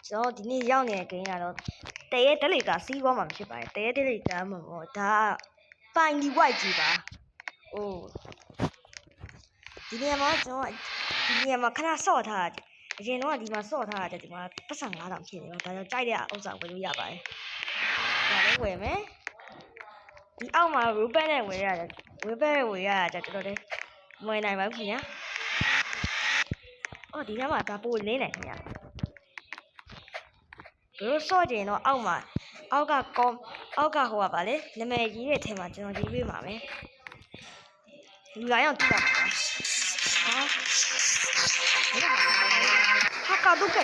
ကျွန်တော်ဒီနေ့ရောက်နေတဲ့ဂိမ်းကတော့တရဲတက်လေကစီးပွားမှာဖြစ်ပါတယ်တရဲတက်လေကမှာပေါ့ဒါပိုင်ဒီဝိုက်ကြီးပါဟိုဒီနေရာမှာကျွန်တော်ဒီနေရာမှာခဏဆော့ထားတယ်အရင်တော့ဒီမှာဆော့ထားတယ်ဒီမှာပတ်စံ9000ဖြစ်နေတော့ဒါကြောင့်ကြိုက်တဲ့ဥစ္စာဝယ်လို့ရပါတယ်ဒါလည်းဝယ်မယ်ဒီအောက်မှာ rubber နဲ့ဝယ်ရတယ် rubber ဝယ်ရတာတော်တော်လေးမဝယ်နိုင်ပါဘူးခင်ဗျာအော်ဒီထဲမှာဒါပိုလေးနေခင်ဗျာဘယ်လိုဆော့ကြရင်တော့အောက်မှာအောက်ကဟိုပါလေနာမည်ကြီးတဲ့ထဲမှာကျွန်တော်ရေးပေးပါမယ်လူလာရောက်ကြည့်ပါဟာကတော့ကဲ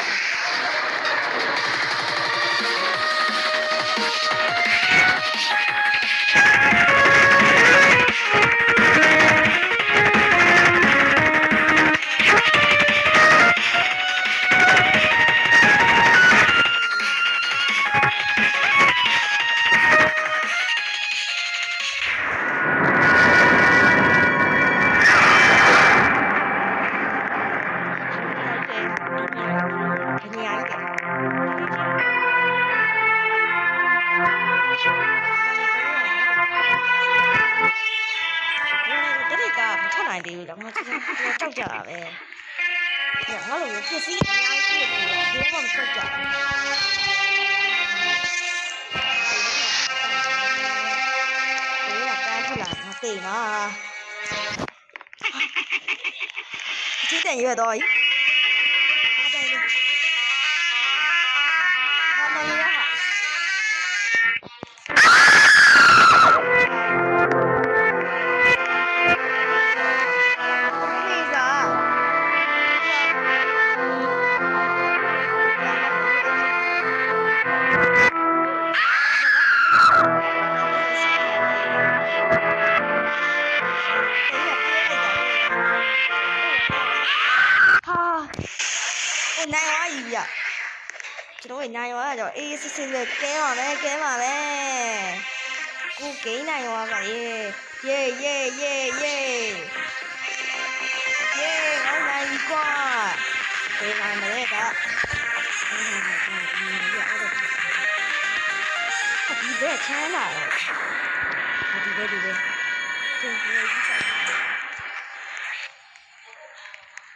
ကြောက်ကြတာပဲငါလိုမျိုးဖြစ်စီအများကြီးဖြစ်နေတယ်ဘယ်မှမကြောက်ကြဘူးဘယ်ကတန်းထွက်လာမသိနာအချင်းတန်ရွက်တော့နိုင်သွားပြီဗျကျွန်တော်နိုင်သွားတော့အေးစစ်စစ်ပဲကဲပါမယ်ကိုဂိမ်းနိုင်သွားပါလေယေနိုင်ကွာဂိမ်းနိုင်မလဲကဒီဘက်ချမ်းလာတော့ဒီဘက်ကျင်းကြီးဆိုင်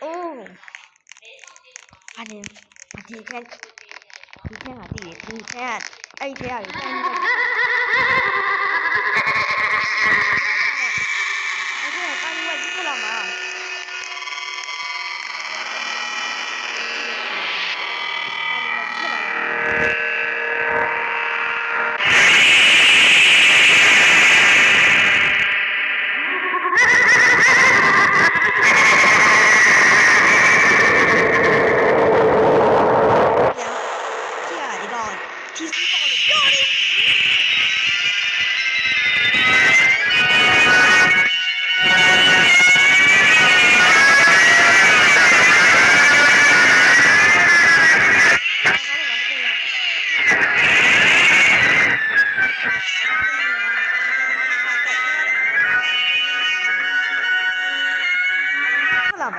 အိုးဒီခက်ကတည်ဒီခက်အဲ့ထဲရတယ်တန်းနေတယ်အဲ့ထဲတန်းနေကြည့်လာမှာ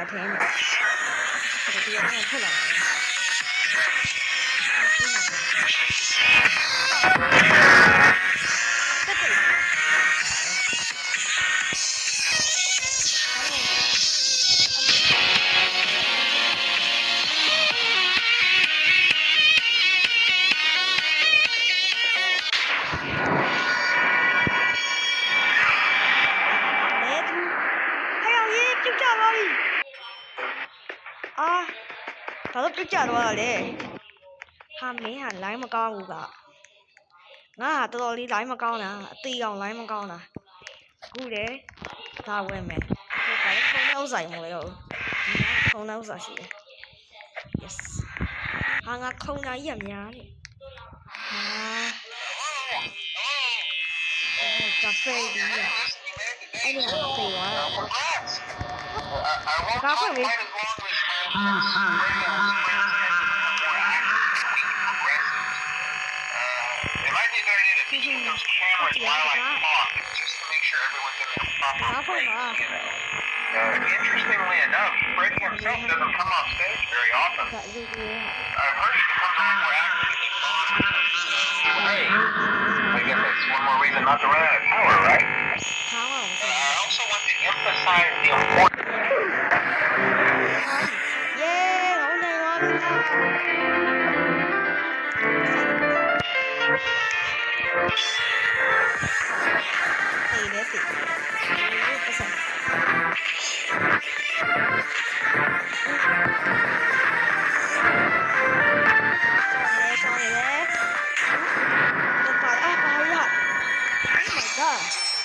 မထင်းနဲ့ဒီကနေ့ထွက်လာတယ်ဘာလို့ပြကြတော့လဲဟာမင်းဟာလိုင်းမကောင်းဘူးကငါဟာတော်တော်လေးလိုင်းမကောင်းတာအသေးအောင်လိုင်းမကောင်းတာအခုလေဒါဝဲမယ်ဟိုကလည်းခုံနှောက်ဆိုင်မလို့ခုံနှောက်ဆိုင်ရှိတယ် yes ဟာငါခုံတာကြီးရများနေဟာကာဖေးကြီးရအဲ့ဒီဟာသေသွားတာကားဖွင့်ပြီJust to make sure everyone's in the proper way. Interestingly enough, Freddie himself doesn't come off stage very often. I've heard he comes on more active than Bob. Hey, I guess that's one more reason not to run out of power, right? I also want to emphasize the importance. Yeah,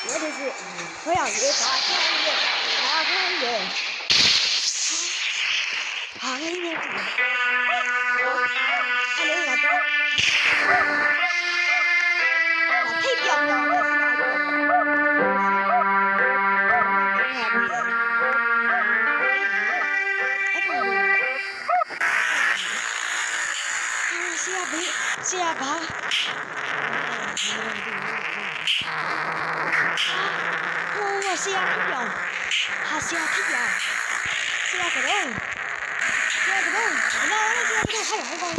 what is it? 我想约打开耶，打开耶，哎，你我走，我太漂亮了，下巴。我是要太阳，他是要太阳，是要个人，是要个人，那我是要个人，还有个。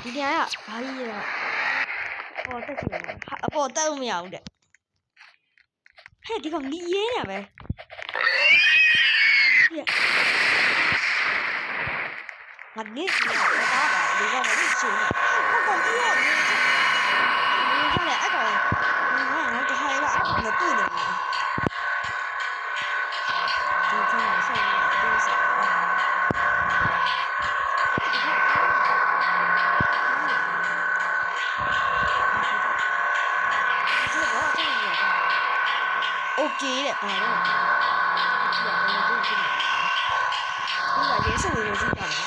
ဒီနေရာကဘာကြီးလဲဟောတက်ချင်တယ်အပေါ်တက်လို့မရဘူးတဲ့ဟဲ့ဒီကောင်လီရဲနေပဲငါနေစီတာပါဒီကောင်မလို့ရှင်ဟောကောင်ကြီးရောနေကြတယ်အဲ့ကောင်ငါတခါရအောင်မတွေ့နေဘူးဒီကောင်ဆက်ဒီဆက်OK တဲ့ဘာလို့ဒီကရေစနေလို့ကြည့်ပါမယ်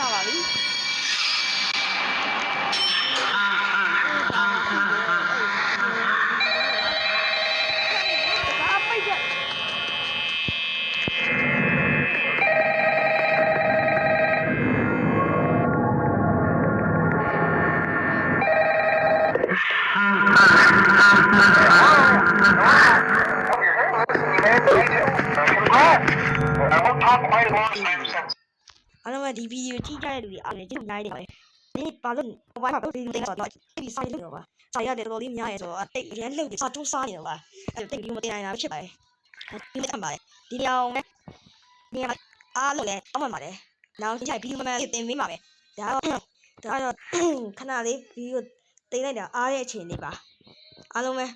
စားပါပြီအားလုံးကဒီဗီဒီယိုကြည့်ကြတဲ့လူတွေအားလုံးကျေးဇူးများနေပါတယ်ဒီဘာလို့ဘာမှလုပ်ပြီးတော့ဒီစာရေးလို့ပါစာရတယ်တော်တော်လေးများရဲဆိုတော့တိတ်ရမ်းလှုပ်ပြီးစာတိုးစားနေတော့ပါအဲ့တိတ်ပြီးမတင်နိုင်တာဖြစ်ပါတယ်ဒီနေ့အမှပါတယ်ဒီနေရာနဲ့နေရာအားလုံးလည်းအောက်မှာပါတယ်နောက်ကြည့်ဗီဒီယိုမှတင်ပေးပါမယ်ဒါတော့ခဏလေးဗီဒီယိုတင်လိုက်တာအားတဲ့အချိန်လေးပါအားလုံးပဲ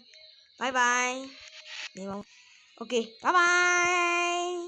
ဘိုင်ဘိုင်နေပါโอเคဘိုင်ဘိုင်